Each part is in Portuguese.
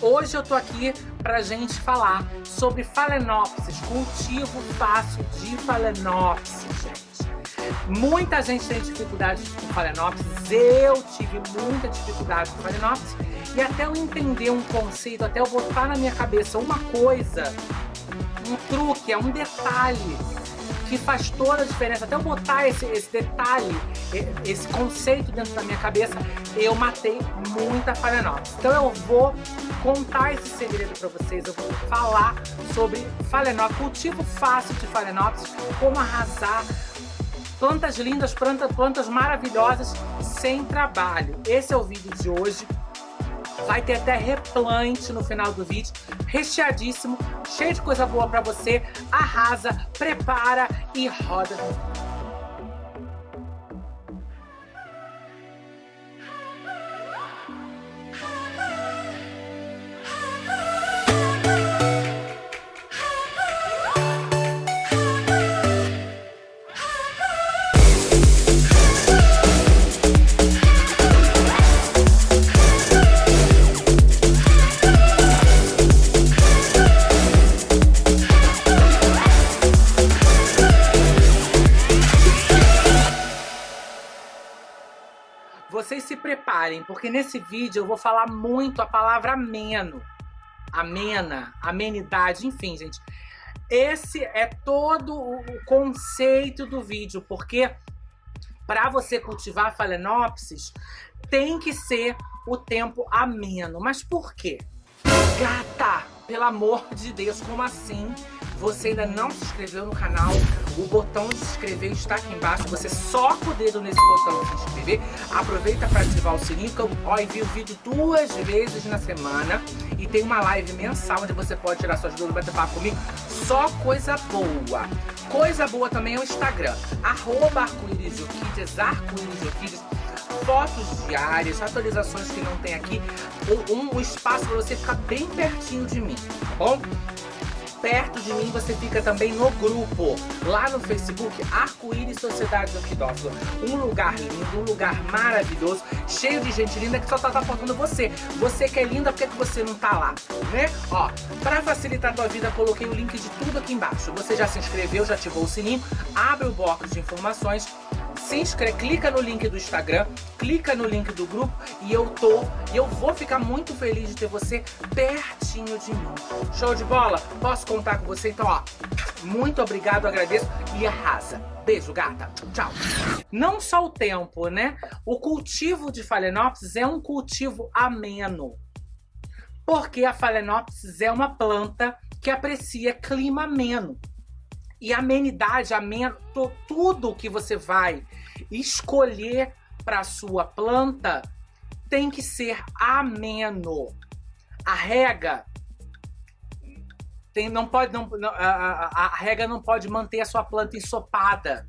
Hoje eu tô aqui pra gente falar sobre Phalaenopsis, cultivo fácil de Phalaenopsis, gente. Muita gente tem dificuldade com Phalaenopsis, eu tive muita dificuldade com Phalaenopsis, e até eu entender um conceito, até eu botar na minha cabeça uma coisa, um truque, um detalhe que faz toda a diferença, até eu botar esse detalhe, esse conceito dentro da minha cabeça, eu matei muita Phalaenopsis. Então eu vou contar esse segredo para vocês, eu vou falar sobre Phalaenopsis, cultivo fácil de Phalaenopsis, como arrasar, plantas lindas, plantas maravilhosas, sem trabalho. Esse é o vídeo de hoje. Vai ter até replante no final do vídeo, recheadíssimo, cheio de coisa boa pra você. Arrasa, prepara e roda. Vocês se preparem, porque nesse vídeo eu vou falar muito a palavra ameno, amena, amenidade, enfim, gente. Esse é todo o conceito do vídeo, porque para você cultivar Phalaenopsis tem que ser o tempo ameno. Mas por quê? Gata, pelo amor de Deus, como assim? Você ainda não se inscreveu no canal? O botão de se inscrever está aqui embaixo. Você soca o dedo nesse botão de se inscrever. Aproveita para ativar o sininho, que eu envio o vídeo 2 vezes na semana. E tem uma live mensal onde você pode tirar suas dúvidas, bater papo comigo. Só coisa boa. Coisa boa também é o Instagram. @arco-íris-orquídeas, arco-íris-orquídeas. Fotos diárias, atualizações que não tem aqui. Um espaço para você ficar bem pertinho de mim, tá bom? Perto de mim você fica também no grupo, lá no Facebook, Arco-Íris Sociedade Orquidófila. Um lugar lindo, um lugar maravilhoso, cheio de gente linda que só tá faltando você. Você que é linda, por que você não tá lá, né? Ó, pra facilitar a tua vida, coloquei o link de tudo aqui embaixo. Você já se inscreveu, já ativou o sininho, abre o box de informações, se inscreve, clica no link do Instagram, clica no link do grupo e eu vou ficar muito feliz de ter você pertinho de mim. Show de bola? Posso contar com você? Então, ó, muito obrigado, agradeço e arrasa. Beijo, gata. Tchau. Não só o tempo, né? O cultivo de Phalaenopsis é um cultivo ameno. Porque a Phalaenopsis é uma planta que aprecia clima ameno. E amenidade, ameno, tudo que você vai escolher para sua planta tem que ser ameno. A rega a rega não pode manter a sua planta ensopada.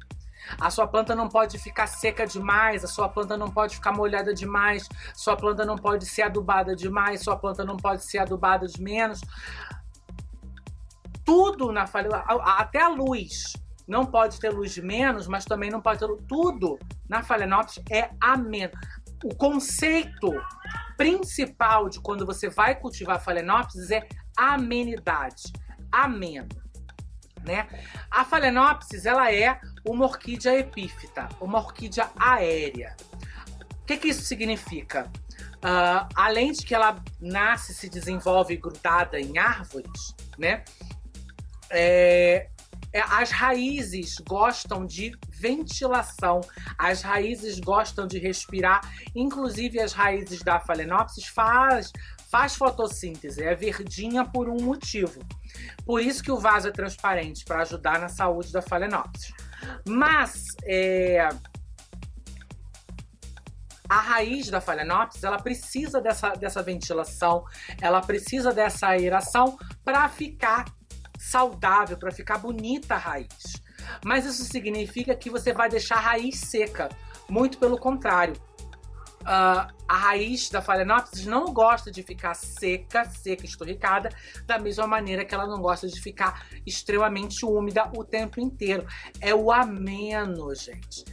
A sua planta não pode ficar seca demais, a sua planta não pode ficar molhada demais, sua planta não pode ser adubada demais, sua planta não pode ser adubada de menos. Tudo na Phalaenopsis, até a luz, não pode ter luz de menos, mas também não pode ter luz. Tudo na Phalaenopsis é ameno. O conceito principal de quando você vai cultivar Phalaenopsis é amenidade, ameno, né? A Phalaenopsis, ela é uma orquídea epífita, uma orquídea aérea. O que isso significa? Além de que ela nasce, se desenvolve grudada em árvores, né? As raízes gostam de ventilação, as raízes gostam de respirar, inclusive as raízes da Phalaenopsis faz fotossíntese, é verdinha por um motivo. Por isso que o vaso é transparente, para ajudar na saúde da Phalaenopsis. Mas a raiz da Phalaenopsis, ela precisa dessa ventilação, ela precisa dessa aeração para ficar saudável, para ficar bonita a raiz. Mas isso significa que você vai deixar a raiz seca. Muito pelo contrário. A raiz da Phalaenopsis não gosta de ficar seca, esturricada, da mesma maneira que ela não gosta de ficar extremamente úmida o tempo inteiro. É o ameno, gente.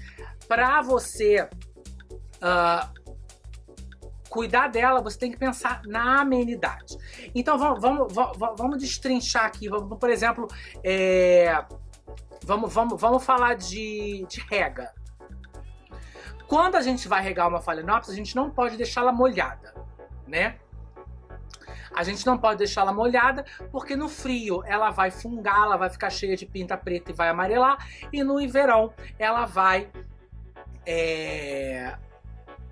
Para você cuidar dela, você tem que pensar na amenidade. Então vamos destrinchar aqui. Vamos, por exemplo, vamos falar de rega. Quando a gente vai regar uma Phalaenopsis, a gente não pode deixá-la molhada, né? A gente não pode deixá-la molhada porque no frio ela vai fungar, ela vai ficar cheia de pinta preta e vai amarelar. E no verão ela vai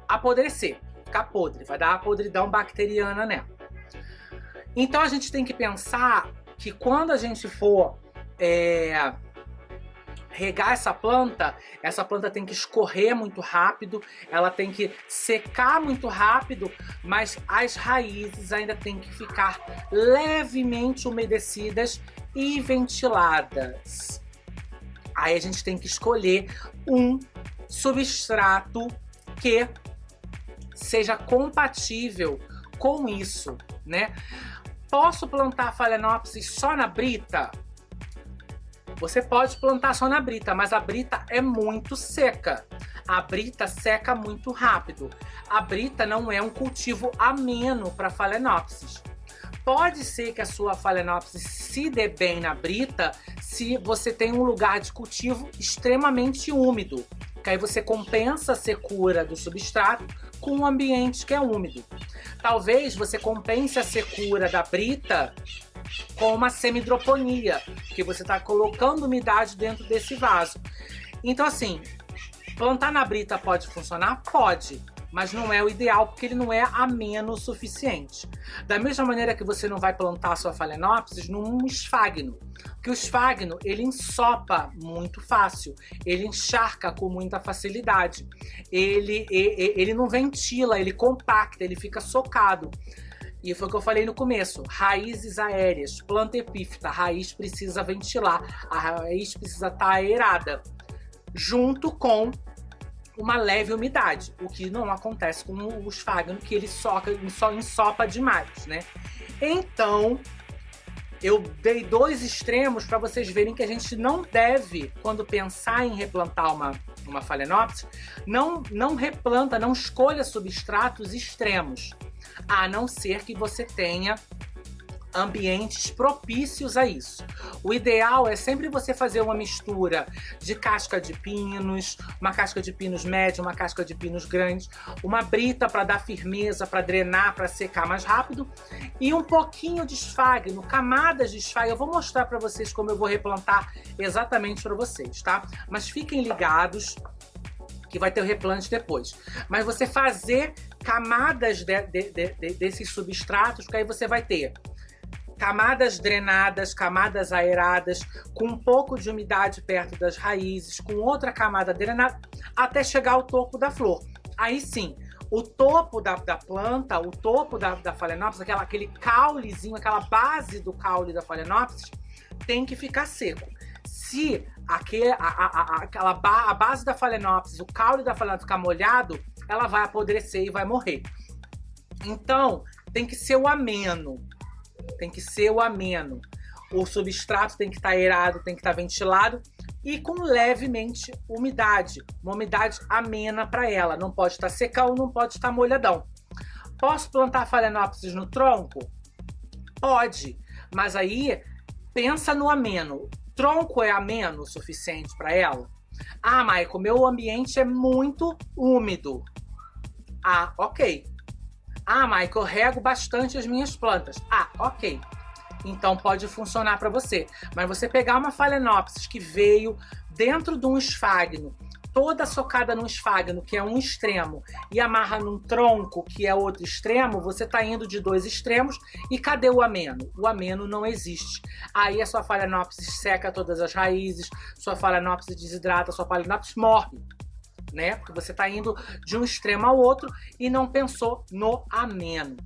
apodrecer, ficar podre, vai dar a podridão bacteriana nela. Então a gente tem que pensar que quando a gente for regar essa planta tem que escorrer muito rápido, ela tem que secar muito rápido, mas as raízes ainda tem que ficar levemente umedecidas e ventiladas. Aí a gente tem que escolher um substrato que seja compatível com isso, né? Posso plantar Phalaenopsis só na brita? Você pode plantar só na brita, mas a brita é muito seca. A brita seca muito rápido. A brita não é um cultivo ameno para Phalaenopsis. Pode ser que a sua Phalaenopsis se dê bem na brita se você tem um lugar de cultivo extremamente úmido, que aí você compensa a secura do substrato com um ambiente que é úmido. Talvez você compense a secura da brita com uma semidroponia, que você está colocando umidade dentro desse vaso. Então assim, plantar na brita pode funcionar? Pode, mas não é o ideal porque ele não é ameno o suficiente. Da mesma maneira que você não vai plantar a sua Phalaenopsis num esfagno, porque o esfagno ele ensopa muito fácil, ele encharca com muita facilidade, ele não ventila, ele compacta, ele fica socado. E foi o que eu falei no começo, raízes aéreas, planta epífita, a raiz precisa ventilar, a raiz precisa estar aerada, junto com uma leve umidade, o que não acontece com o esfagno, que ele ensopa demais, né? Então, eu dei dois extremos para vocês verem que a gente não deve, quando pensar em replantar uma Phalaenopsis, não replanta, não escolha substratos extremos, a não ser que você tenha ambientes propícios a isso. O ideal é sempre você fazer uma mistura de casca de pinos, uma casca de pinos média, uma casca de pinos grande, uma brita para dar firmeza, para drenar, para secar mais rápido, e um pouquinho de esfagno, camadas de esfagno. Eu vou mostrar para vocês como eu vou replantar exatamente para vocês, tá? Mas fiquem ligados que vai ter o replante depois. Mas você fazer camadas desses substratos, que aí você vai ter camadas drenadas, camadas aeradas, com um pouco de umidade perto das raízes, com outra camada drenada, até chegar ao topo da flor. Aí sim, o topo da planta, o topo da Phalaenopsis, aquele caulezinho, aquela base do caule da Phalaenopsis, tem que ficar seco. Se a base da Phalaenopsis, o caule da Phalaenopsis ficar molhado, ela vai apodrecer e vai morrer. Então, tem que ser o ameno. Tem que ser o ameno. O substrato tem que estar aerado, tem que estar ventilado e com levemente umidade. Uma umidade amena para ela. Não pode estar secão, não pode estar molhadão. Posso plantar Phalaenopsis no tronco? Pode, mas aí pensa no ameno. Tronco é ameno o suficiente para ela? Ah, Maicon, meu ambiente é muito úmido. Ah, ok. Ah, Maicon, eu rego bastante as minhas plantas. Ah, ok. Então pode funcionar para você. Mas você pegar uma Phalaenopsis que veio dentro de um esfagno, toda socada num esfagno, que é um extremo, e amarra num tronco, que é outro extremo, você está indo de dois extremos. E cadê o ameno? O ameno não existe. Aí a sua Phalaenopsis seca todas as raízes, sua Phalaenopsis desidrata, sua Phalaenopsis morre, né? Porque você está indo de um extremo ao outro e não pensou no ameno.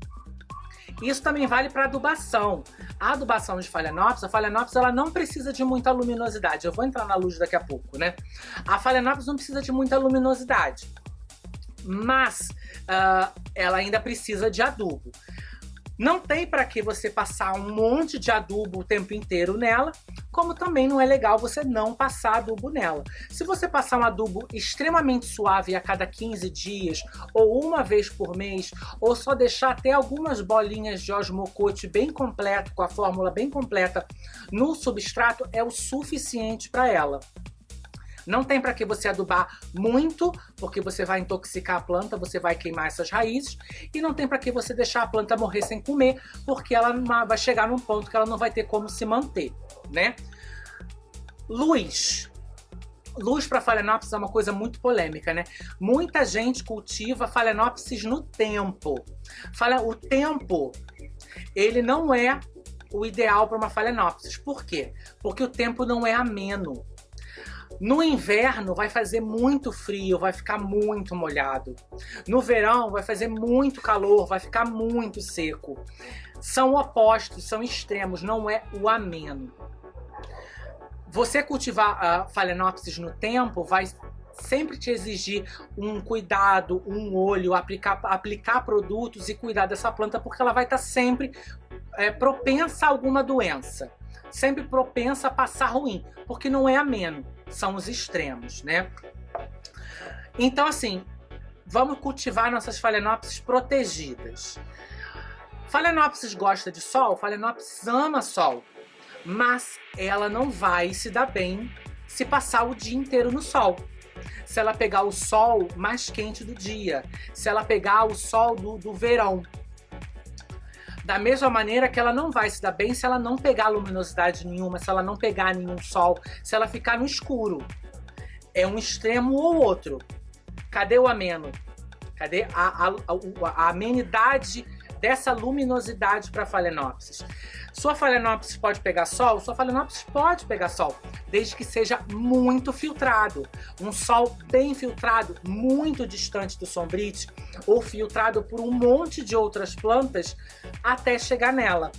Isso também vale para adubação. A adubação de Phalaenopsis, a Phalaenopsis ela não precisa de muita luminosidade. Eu vou entrar na luz daqui a pouco, né? A Phalaenopsis não precisa de muita luminosidade, mas ela ainda precisa de adubo. Não tem para que você passar um monte de adubo o tempo inteiro nela, como também não é legal você não passar adubo nela. Se você passar um adubo extremamente suave a cada 15 dias, ou uma vez por mês, ou só deixar até algumas bolinhas de osmocote bem completo, com a fórmula bem completa no substrato, é o suficiente para ela. Não tem para que você adubar muito, porque você vai intoxicar a planta, você vai queimar essas raízes. E não tem para que você deixar a planta morrer sem comer, porque ela vai chegar num ponto que ela não vai ter como se manter, né? Luz. Luz para Phalaenopsis é uma coisa muito polêmica, né? Muita gente cultiva Phalaenopsis no tempo. O tempo, ele não é o ideal para uma Phalaenopsis. Por quê? Porque o tempo não é ameno. No inverno vai fazer muito frio, vai ficar muito molhado. No verão vai fazer muito calor, vai ficar muito seco. São opostos, são extremos, não é o ameno. Você cultivar a Phalaenopsis no tempo vai sempre te exigir um cuidado, um olho, aplicar produtos e cuidar dessa planta, porque ela vai estar sempre propensa a alguma doença. Sempre propensa a passar ruim, porque não é ameno, são os extremos, né? Então, assim, vamos cultivar nossas Phalaenopsis protegidas. Phalaenopsis gosta de sol, Phalaenopsis ama sol, mas ela não vai se dar bem se passar o dia inteiro no sol. Se ela pegar o sol mais quente do dia, se ela pegar o sol do verão. Da mesma maneira que ela não vai se dar bem se ela não pegar luminosidade nenhuma, se ela não pegar nenhum sol, se ela ficar no escuro. É um extremo ou outro. Cadê o ameno? Cadê a amenidade dessa luminosidade para Phalaenopsis? Sua Phalaenopsis pode pegar sol? Sua Phalaenopsis pode pegar sol, desde que seja muito filtrado. Um sol bem filtrado, muito distante do sombrite, ou filtrado por um monte de outras plantas até chegar nela.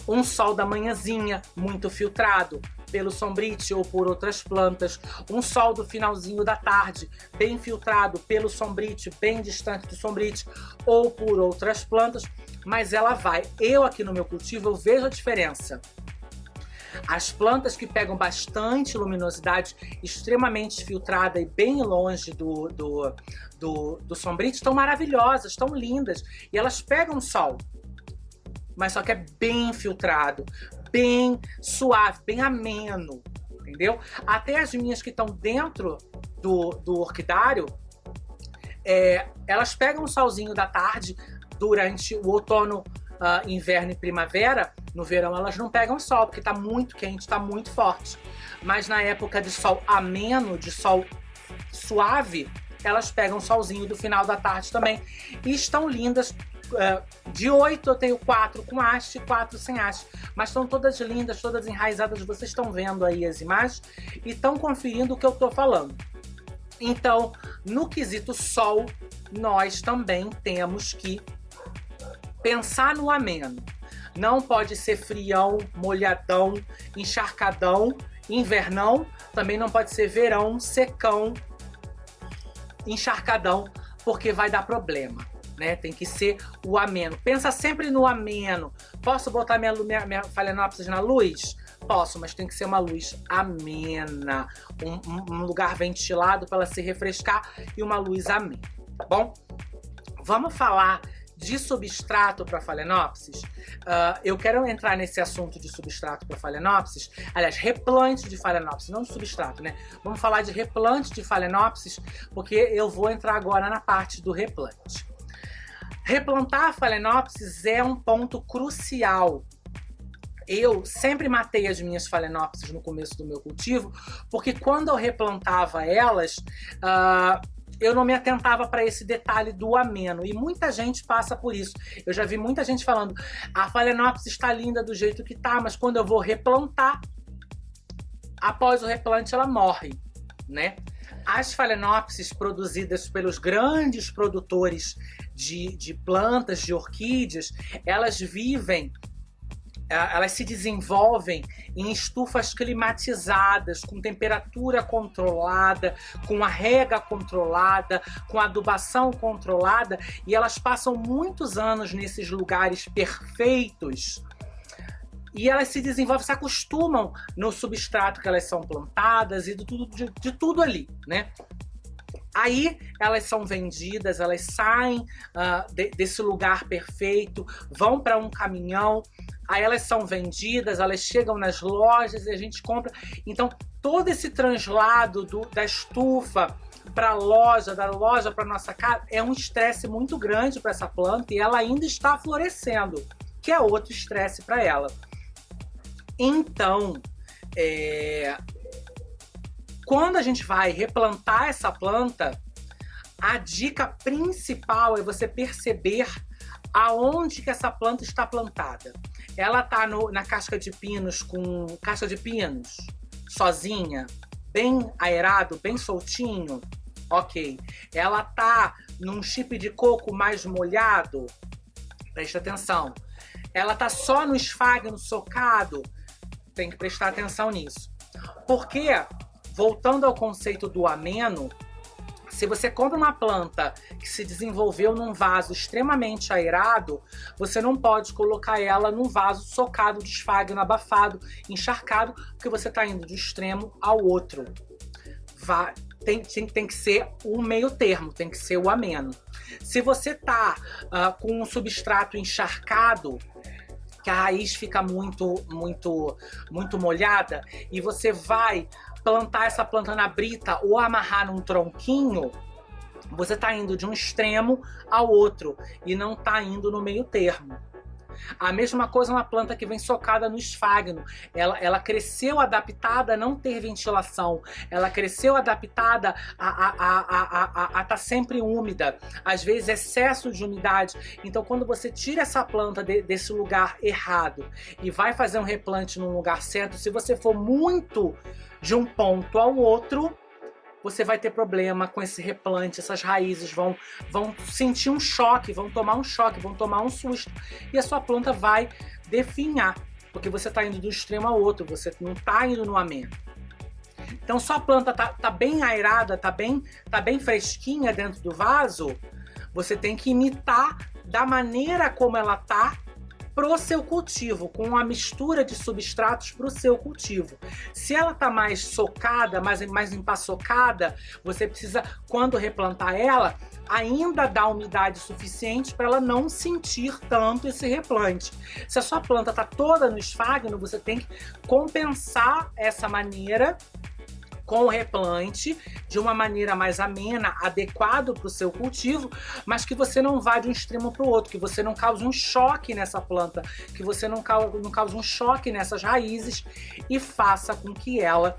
Um sol da manhãzinha, muito filtrado pelo sombrite ou por outras plantas. Um sol do finalzinho da tarde, bem filtrado pelo sombrite, bem distante do sombrite ou por outras plantas. Mas ela vai. Eu aqui no meu cultivo, eu vejo a diferença. As plantas que pegam bastante luminosidade, extremamente filtrada e bem longe do sombrite, estão maravilhosas, estão lindas. E elas pegam sol, mas só que é bem filtrado, bem suave, bem ameno, entendeu? Até as minhas que estão dentro do orquidário, elas pegam o solzinho da tarde durante o outono, inverno e primavera. No verão elas não pegam sol, porque está muito quente, está muito forte. Mas na época de sol ameno, de sol suave, elas pegam solzinho do final da tarde também. E estão lindas. De 8 eu tenho 4 com haste e 4 sem haste, mas estão todas lindas, todas enraizadas. Vocês estão vendo aí as imagens e estão conferindo o que eu estou falando. Então, no quesito sol, nós também temos que pensar no ameno. Não pode ser frião, molhadão, encharcadão, invernão. Também não pode ser verão, secão, encharcadão, porque vai dar problema. Né? Tem que ser o ameno. Pensa sempre no ameno. Posso botar minha Phalaenopsis na luz? Posso, mas tem que ser uma luz amena. Um lugar ventilado para ela se refrescar e uma luz amena, tá bom? Vamos falar de substrato para Phalaenopsis. Eu quero entrar nesse assunto de substrato para Phalaenopsis. Aliás, replante de Phalaenopsis, não de substrato, né? Vamos falar de replante de Phalaenopsis, porque eu vou entrar agora na parte do replante. Replantar a Phalaenopsis é um ponto crucial. Eu sempre matei as minhas Phalaenopsis no começo do meu cultivo, porque quando eu replantava elas, eu não me atentava para esse detalhe do ameno. E muita gente passa por isso. Eu já vi muita gente falando, a Phalaenopsis está linda do jeito que está, mas quando eu vou replantar, após o replante ela morre, né? As Phalaenopsis produzidas pelos grandes produtores de plantas, de orquídeas, elas vivem elas se desenvolvem em estufas climatizadas, com temperatura controlada, com a rega controlada, com adubação controlada, e elas passam muitos anos nesses lugares perfeitos. E elas se desenvolvem, se acostumam no substrato que elas são plantadas e de tudo ali, né? Aí elas são vendidas, elas saem desse lugar perfeito, vão para um caminhão, aí elas são vendidas, elas chegam nas lojas e a gente compra. Então, todo esse translado da estufa para a loja, da loja para nossa casa, é um estresse muito grande para essa planta e ela ainda está florescendo, que é outro estresse para ela. Então, quando a gente vai replantar essa planta, a dica principal é você perceber aonde que essa planta está plantada. Ela está na casca de pinos, com casca de pinos, sozinha, bem aerado, bem soltinho, ok. Ela está num chip de coco mais molhado, presta atenção. Ela está só no esfagno socado, tem que prestar atenção nisso. Porque, voltando ao conceito do ameno, se você compra uma planta que se desenvolveu num vaso extremamente aerado, você não pode colocar ela num vaso socado, de esfagno, abafado, encharcado, porque você está indo de um extremo ao outro. Tem que ser o meio termo, tem que ser o ameno. Se você está com um substrato encharcado, que a raiz fica muito molhada, e você vai plantar essa planta na brita ou amarrar num tronquinho, você está indo de um extremo ao outro e não está indo no meio termo. A mesma coisa uma planta que vem socada no esfagno. Ela cresceu adaptada a não ter ventilação. Ela cresceu adaptada a estar sempre úmida. Às vezes excesso de umidade. Então quando você tira essa planta desse lugar errado e vai fazer um replante num lugar certo, se você for muito de um ponto ao outro, você vai ter problema com esse replante. Essas raízes vão sentir um choque, vão tomar um choque, vão tomar um susto. E a sua planta vai definhar, porque você está indo do extremo ao outro, você não está indo no ameno. Então, sua planta tá bem aerada, tá bem fresquinha dentro do vaso, você tem que imitar da maneira como ela tá pro seu cultivo, com uma mistura de substratos pro seu cultivo. Se ela tá mais socada, mais empaçocada, você precisa, quando replantar ela, ainda dar umidade suficiente para ela não sentir tanto esse replante. Se a sua planta tá toda no esfagno, você tem que compensar essa maneira com o replante de uma maneira mais amena, adequado para o seu cultivo, mas que você não vá de um extremo para o outro, que você não cause um choque nessa planta, que você não cause um choque nessas raízes e faça com que ela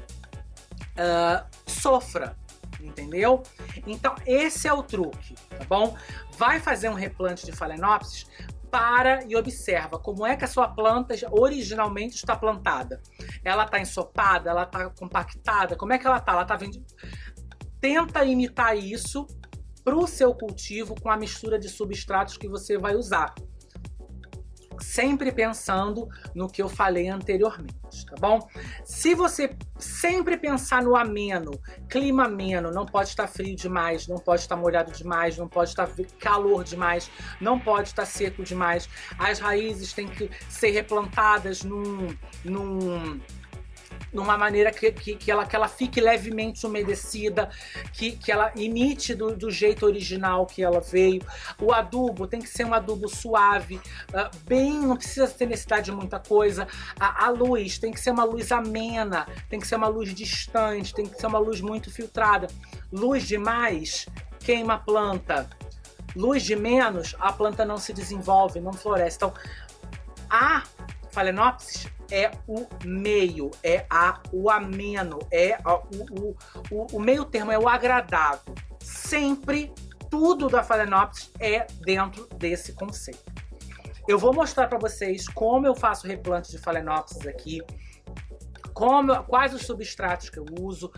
sofra, entendeu? Então esse é o truque, tá bom? Vai fazer um replante de Phalaenopsis, para e observa como é que a sua planta originalmente está plantada. Ela está ensopada, ela está compactada, como é que ela está? Ela está vendida. Tenta imitar isso para o seu cultivo com a mistura de substratos que você vai usar. Sempre pensando no que eu falei anteriormente, tá bom? Se você sempre pensar no ameno, clima ameno, não pode estar frio demais, não pode estar molhado demais, não pode estar calor demais, não pode estar seco demais. As raízes têm que ser replantadas numa maneira que ela fique levemente umedecida, que ela imite do jeito original que ela veio. O adubo tem que ser um adubo suave, não precisa ter necessidade de muita coisa. A luz tem que ser uma luz amena, tem que ser uma luz distante, tem que ser uma luz muito filtrada. Luz demais queima a planta. Luz de menos, a planta não se desenvolve, não floresce. Então, a Phalaenopsis é o meio, o ameno, o meio termo, é o agradável. Sempre tudo da Phalaenopsis é dentro desse conceito. Eu vou mostrar para vocês como eu faço replante de Phalaenopsis aqui, quais os substratos que eu uso,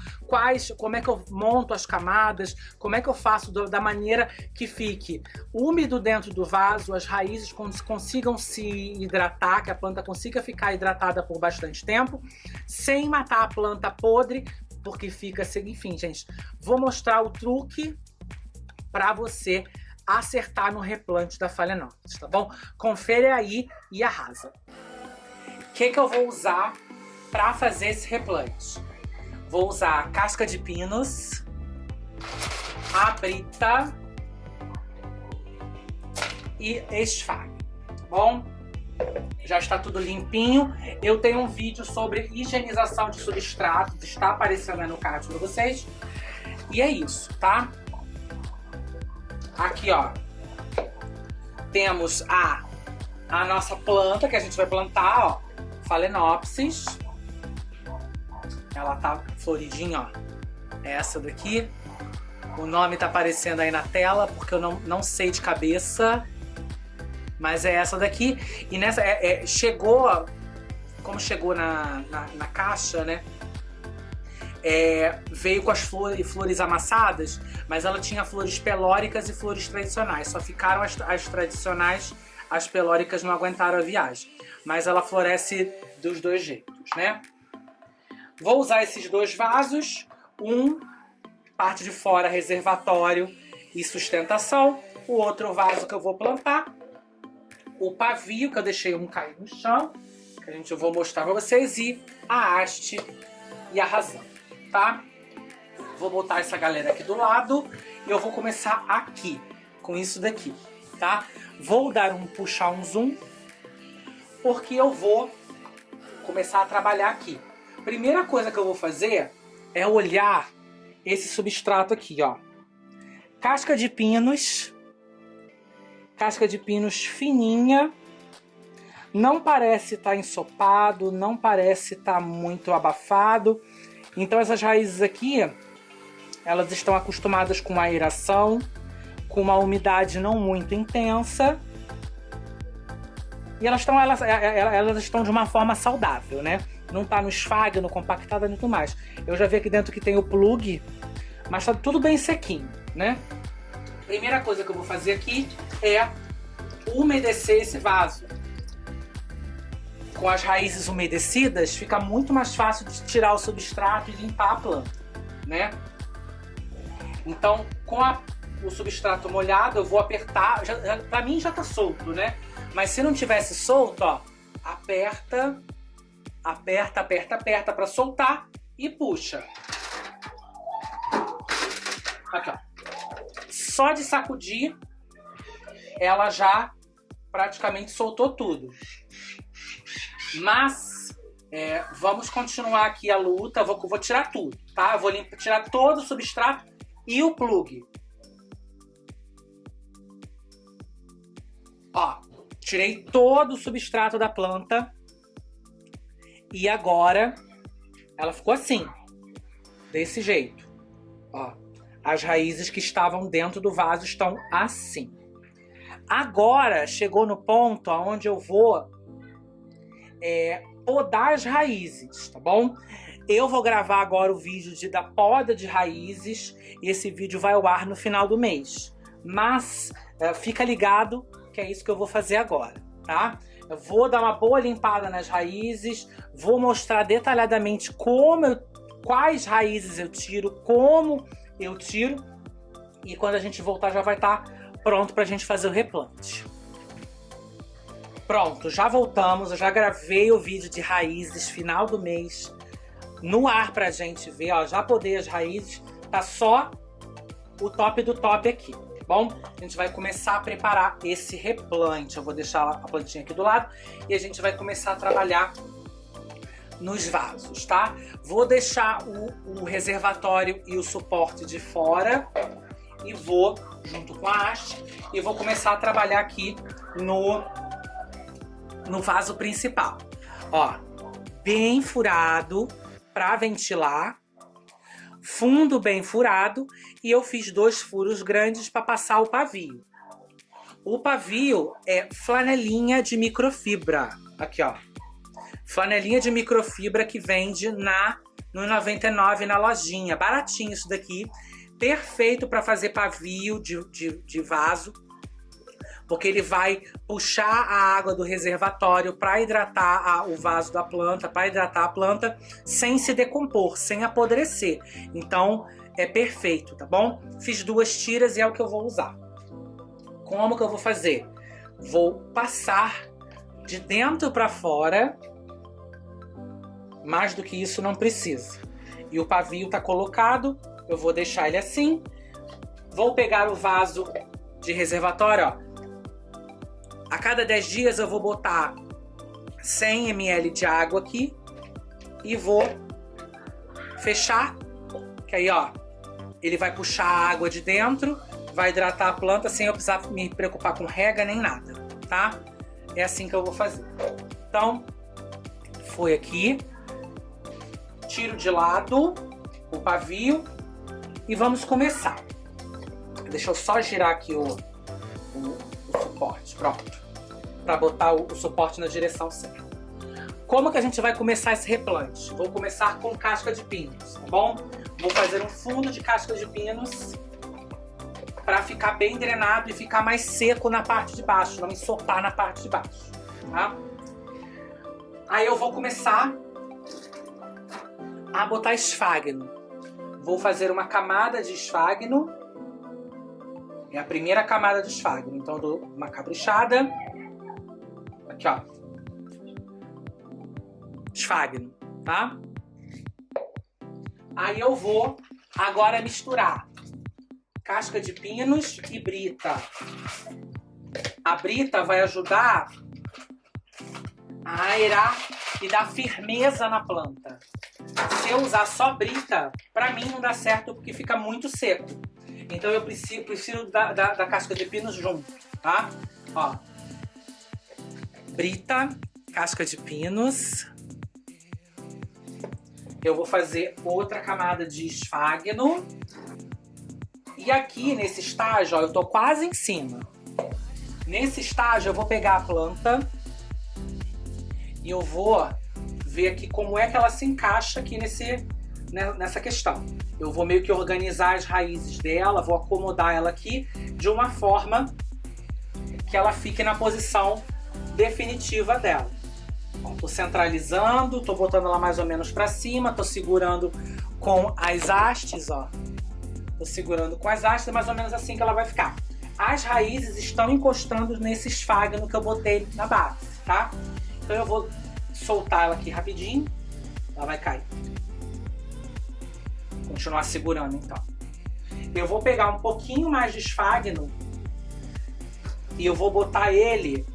como é que eu monto as camadas, como é que eu faço da maneira que fique úmido dentro do vaso, as raízes consigam se hidratar, que a planta consiga ficar hidratada por bastante tempo, sem matar a planta podre, porque fica assim, enfim, gente. Vou mostrar o truque para você acertar no replante da Phalaenopsis, tá bom? Confere aí e arrasa. O que eu vou usar para fazer esse replante? Vou usar casca de pinos, a brita e esfalho, tá bom? Já está tudo limpinho. Eu tenho um vídeo sobre higienização de substratos, está aparecendo aí no card para vocês. E é isso, tá? Aqui, ó, temos a nossa planta que a gente vai plantar, ó, Phalaenopsis. Ela tá floridinha, ó. Essa daqui. O nome tá aparecendo aí na tela, porque eu não sei de cabeça. Mas é essa daqui. E nessa, chegou, como chegou na caixa, né? Veio com as flores amassadas, mas ela tinha flores pelóricas e flores tradicionais. Só ficaram as tradicionais, as pelóricas não aguentaram a viagem. Mas ela floresce dos dois jeitos, né? Vou usar esses dois vasos. Parte de fora reservatório e sustentação. O outro vaso que eu vou plantar, o pavio, que eu deixei um cair no chão, que eu vou mostrar pra vocês, e a haste e a razão, tá? Vou botar essa galera aqui do lado e eu vou começar aqui, com isso daqui, tá? Vou puxar um zoom, porque eu vou começar a trabalhar aqui. Primeira coisa que eu vou fazer é olhar esse substrato aqui, ó. Casca de pinos fininha, não parece estar ensopado, não parece estar muito abafado. Então essas raízes aqui, elas estão acostumadas com aeração, com uma umidade não muito intensa, e elas estão de uma forma saudável, né? Não tá no esfagno, compactada e tudo mais. Eu já vi aqui dentro que tem o plug, mas tá tudo bem sequinho, né? Primeira coisa que eu vou fazer aqui é umedecer esse vaso. Com as raízes umedecidas, fica muito mais fácil de tirar o substrato e limpar a planta, né? Então, com o substrato molhado, eu vou apertar. Pra mim já tá solto, né? Mas se não tivesse solto, ó, aperta para soltar e puxa. Aqui, ó. Só de sacudir, ela já praticamente soltou tudo. Mas vamos continuar aqui a luta. Vou tirar tudo, tá? Eu vou tirar todo o substrato e o plug. Ó, tirei todo o substrato da planta. E agora ela ficou assim, desse jeito. Ó, as raízes que estavam dentro do vaso estão assim. Agora chegou no ponto onde eu vou podar as raízes, tá bom? Eu vou gravar agora o vídeo da poda de raízes. E esse vídeo vai ao ar no final do mês. Mas fica ligado que é isso que eu vou fazer agora, tá? Eu vou dar uma boa limpada nas raízes, vou mostrar detalhadamente quais raízes eu tiro, como eu tiro, e quando a gente voltar já vai estar pronto pra gente fazer o replante. Pronto, já voltamos, eu já gravei o vídeo de raízes, final do mês, no ar pra gente ver, ó, já podei as raízes, tá só o top do top aqui. Bom, a gente vai começar a preparar esse replante. Eu vou deixar a plantinha aqui do lado e a gente vai começar a trabalhar nos vasos, tá? Vou deixar o reservatório e o suporte de fora e vou, junto com a haste, e vou começar a trabalhar aqui no vaso principal. Ó, bem furado para ventilar. Fundo bem furado, e eu fiz 2 furos grandes para passar o pavio. O pavio é flanelinha de microfibra. Aqui, ó. Flanelinha de microfibra que vende no 99 na lojinha. Baratinho isso daqui. Perfeito para fazer pavio de vaso. Porque ele vai puxar a água do reservatório para hidratar o vaso da planta, para hidratar a planta sem se decompor, sem apodrecer. Então é perfeito, tá bom? Fiz 2 tiras e é o que eu vou usar. Como que eu vou fazer? Vou passar de dentro para fora. Mais do que isso não precisa. E o pavio tá colocado, eu vou deixar ele assim. Vou pegar o vaso de reservatório, ó. A cada 10 dias eu vou botar 100 ml de água aqui e vou fechar, que aí, ó, ele vai puxar a água de dentro, vai hidratar a planta sem eu precisar me preocupar com rega nem nada, tá? É assim que eu vou fazer. Então, foi aqui. Tiro de lado o pavio e vamos começar. Deixa eu só girar aqui o suporte, pronto. Para botar o suporte na direção certa. Como que a gente vai começar esse replante? Vou começar com casca de pinos, tá bom? Vou fazer um fundo de casca de pinos para ficar bem drenado e ficar mais seco na parte de baixo, não ensopar na parte de baixo, tá? Aí eu vou começar a botar esfagno. Vou fazer uma camada de esfagno. É a primeira camada de esfagno. Então eu dou uma caprichada. Aqui, ó. Esfagno, tá? Aí eu vou agora misturar casca de pinos e brita. A brita vai ajudar a aerar e dar firmeza na planta. Se eu usar só brita, pra mim não dá certo porque fica muito seco. Então eu preciso da casca de pinos junto, tá? Ó. Brita, casca de pinos. Eu vou fazer outra camada de esfagno. E aqui nesse estágio, ó, eu tô quase em cima. Nesse estágio eu vou pegar a planta e eu vou ver aqui como é que ela se encaixa aqui nessa questão. Eu vou meio que organizar as raízes dela, vou acomodar ela aqui de uma forma que ela fique na posição definitiva dela. Ó, tô centralizando, tô botando ela mais ou menos para cima, tô segurando com as hastes, ó. Tô segurando com as hastes, mais ou menos assim que ela vai ficar. As raízes estão encostando nesse esfagno que eu botei na base, tá? Então eu vou soltar ela aqui rapidinho. Ela vai cair. Continuar segurando, então. Eu vou pegar um pouquinho mais de esfagno e eu vou botar ele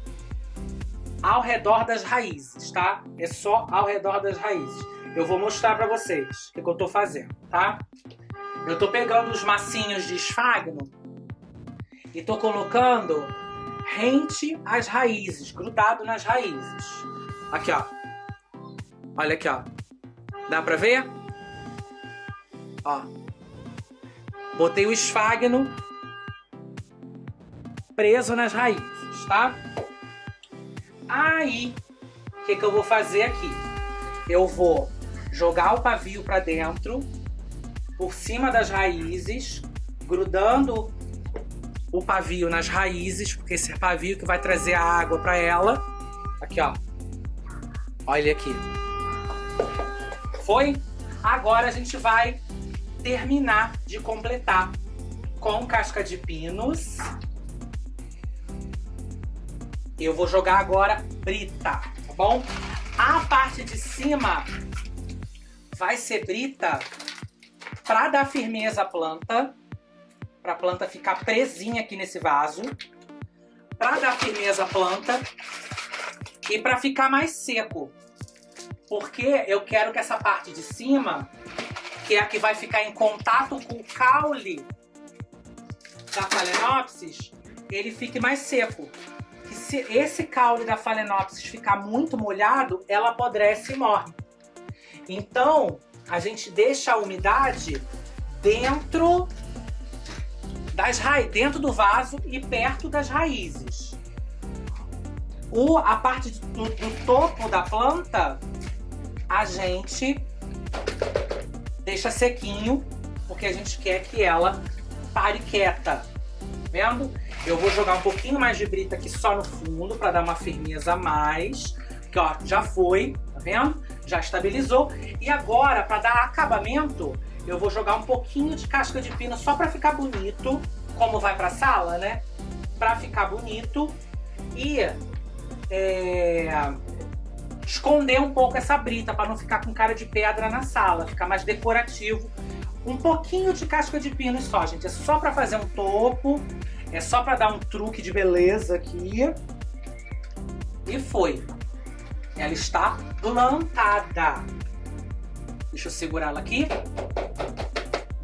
ao redor das raízes, tá? É só ao redor das raízes. Eu vou mostrar pra vocês o que eu tô fazendo, tá? Eu tô pegando os massinhos de esfagno e tô colocando rente às raízes, grudado nas raízes. Aqui, ó. Olha aqui, ó. Dá pra ver? Ó. Botei o esfagno preso nas raízes, tá? Aí, o que eu vou fazer aqui? Eu vou jogar o pavio pra dentro, por cima das raízes, grudando o pavio nas raízes, porque esse é pavio que vai trazer a água pra ela. Aqui, ó. Olha aqui. Foi? Agora a gente vai terminar de completar com casca de pinos. Eu vou jogar agora brita, tá bom? A parte de cima vai ser brita para dar firmeza à planta, para a planta ficar presinha aqui nesse vaso, para dar firmeza à planta e para ficar mais seco. Porque eu quero que essa parte de cima, que é a que vai ficar em contato com o caule da Phalaenopsis, ele fique mais seco. E se esse caule da Phalaenopsis ficar muito molhado, ela apodrece e morre. Então, a gente deixa a umidade dentro das raízes, dentro do vaso e perto das raízes. A parte do topo da planta, a gente deixa sequinho, porque a gente quer que ela pare quieta, vendo? Eu vou jogar um pouquinho mais de brita aqui só no fundo, para dar uma firmeza a mais, que ó, já foi, tá vendo? Já estabilizou. E agora, para dar acabamento, eu vou jogar um pouquinho de casca de pino só para ficar bonito, como vai pra sala, né? Para ficar bonito e esconder um pouco essa brita, para não ficar com cara de pedra na sala, ficar mais decorativo. Um pouquinho de casca de pino só, gente. É só para fazer um topo, é só para dar um truque de beleza aqui. E foi. Ela está plantada. Deixa eu segurar ela aqui.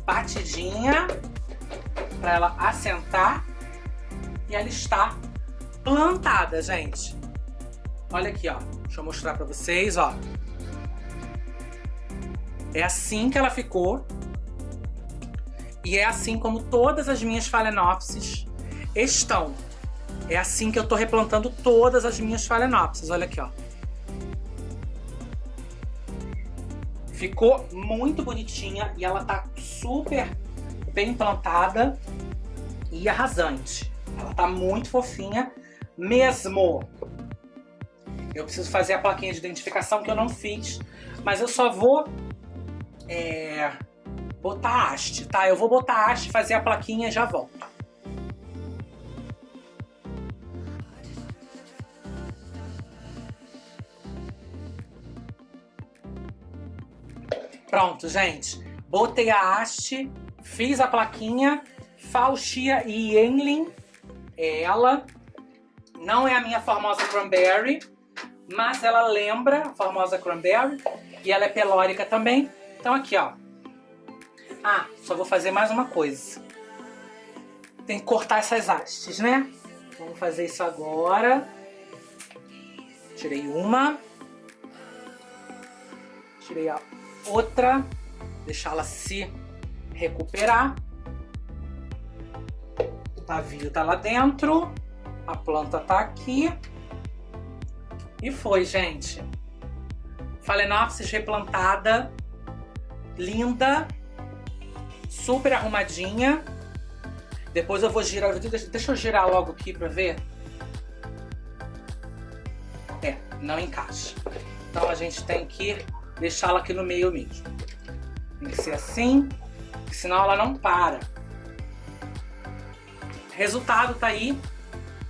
Batidinha para ela assentar. E ela está plantada, gente. Olha aqui, ó. Deixa eu mostrar para vocês, ó. É assim que ela ficou. E é assim como todas as minhas Phalaenopsis estão. É assim que eu tô replantando todas as minhas Phalaenopsis. Olha aqui, ó. Ficou muito bonitinha e ela tá super bem plantada e arrasante. Ela tá muito fofinha mesmo. Eu preciso fazer a plaquinha de identificação que eu não fiz, mas eu só vou botar haste, tá? Eu vou botar haste, fazer a plaquinha e já volto. Pronto, gente. Botei a haste, fiz a plaquinha. Fuchsia e Yenlin. Ela não é a minha Formosa Cranberry, mas ela lembra a Formosa Cranberry e ela é pelórica também. Então aqui, ó. Ah, só vou fazer mais uma coisa. Tem que cortar essas hastes, né? Vamos fazer isso agora. Tirei uma. Tirei a outra. Deixá-la se recuperar. O pavio tá lá dentro. A planta tá aqui. E foi, gente. Phalaenopsis replantada. Linda. Super arrumadinha. Depois eu vou girar. Deixa eu girar logo aqui pra ver. Não encaixa. Então a gente tem que deixá-la aqui no meio mesmo. Tem que ser assim, senão ela não para. Resultado tá aí.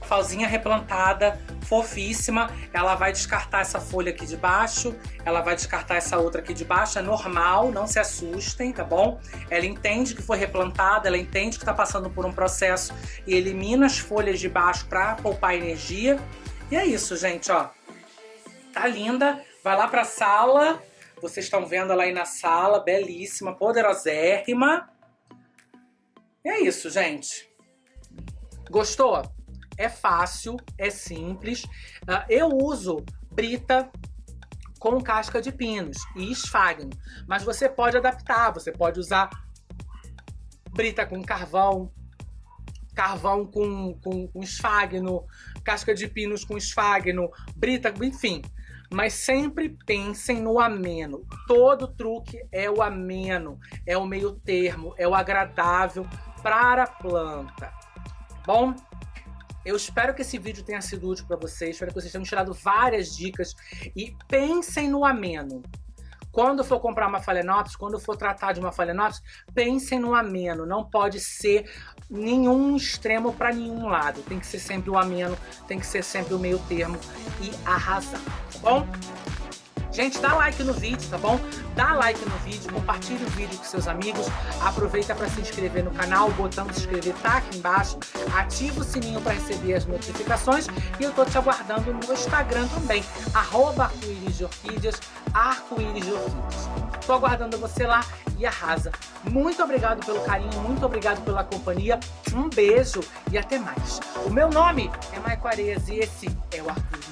Falzinha replantada, fofíssima. Ela vai descartar essa folha aqui de baixo, ela vai descartar essa outra aqui de baixo. É normal, não se assustem, tá bom? Ela entende que foi replantada, ela entende que tá passando por um processo e elimina as folhas de baixo para poupar energia. E é isso, gente, ó. Tá linda. Vai lá pra sala. Vocês estão vendo ela aí na sala, belíssima, poderosérrima. E é isso, gente. Gostou? É fácil, é simples. Eu uso brita com casca de pinos e esfagno, mas você pode adaptar, você pode usar brita com carvão, carvão com esfagno, casca de pinos com esfagno, brita, enfim. Mas sempre pensem no ameno. Todo truque é o ameno, é o meio termo, é o agradável para a planta. Bom, eu espero que esse vídeo tenha sido útil para vocês, espero que vocês tenham tirado várias dicas e pensem no ameno. Quando for comprar uma Phalaenopsis, quando for tratar de uma Phalaenopsis, pensem no ameno. Não pode ser nenhum extremo para nenhum lado. Tem que ser sempre o ameno, tem que ser sempre o meio termo e arrasar, tá bom? Gente, dá like no vídeo, tá bom? Dá like no vídeo, compartilhe o vídeo com seus amigos, aproveita para se inscrever no canal, o botão de se inscrever tá aqui embaixo, ativa o sininho para receber as notificações e eu tô te aguardando no Instagram também, @arco-íris-de-orquídeas, arco-íris-de-orquídeas. Tô aguardando você lá e arrasa. Muito obrigado pelo carinho, muito obrigado pela companhia, um beijo e até mais. O meu nome é Maico Arezzi e esse é o Arco-Íris.